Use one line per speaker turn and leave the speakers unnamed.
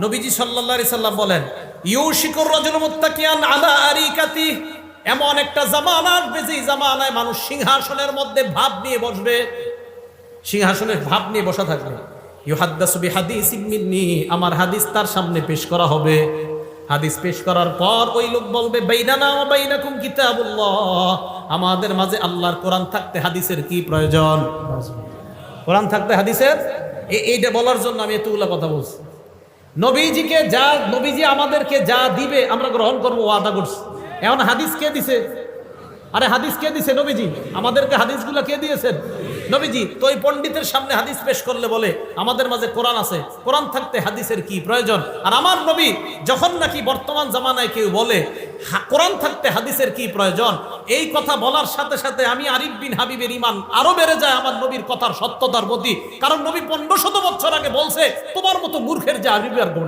নবীজি সাল্লাল্লাহু আলাইহি সাল্লাম বলেন, ইউশিকুর রাজুল মুত্তাকিয়ান আলা আরিকাতি, এমন একটা জামানা আসবে যে জামানায় মানুষ সিংহাসনের মধ্যে ভাব নিয়ে বসবে, সিংহাসনের ভাব নিয়ে বসা থাকবে। ইউহাদ্দাসু বিহাদিসিম মিন্নি, আমার হাদিস তার সামনে পেশ করা হবে। হাদিস পেশ করার পর ওই লোক বলবে, বাইনানা ওয়া বাইনাকুম কিতাবুল্লাহ, আমাদের মাঝে আল্লাহর কোরআন থাকতে হাদিসের কি প্রয়োজন? কোরআন থাকতে হাদিসের এইটা বলার জন্য আমি এতগুলা কথা বলছি। নবীজি আমাদেরকে যা দিবে আমরা গ্রহণ করবো, ওয়াদা করছি। এখন হাদিস কে দিছে? আরে হাদিস কে দিছে? নবীজি। আমাদেরকে হাদিসগুলো কে দিয়েছেন? নবীজি। তো এই পণ্ডিতের সামনে হাদিস পেশ করলে বলে আমাদের মাঝে কোরআন আছে, কোরআন থাকতে হাদিসের কি প্রয়োজন? আর আমার নবী যখন নাকি বর্তমান জামানায় কেউ বলে কোরআন থাকতে হাদিসের কি প্রয়োজন, এই কথা বলার সাথে সাথে আমি আরিফ বিন হাবিবের ঈমান আরো বেড়ে যায় আমার নবীর কথার সত্যতার প্রতি। কারণ নবী 1500 বছর আগে বলছে, তোমার মতো মূর্খের যে আরিফ আর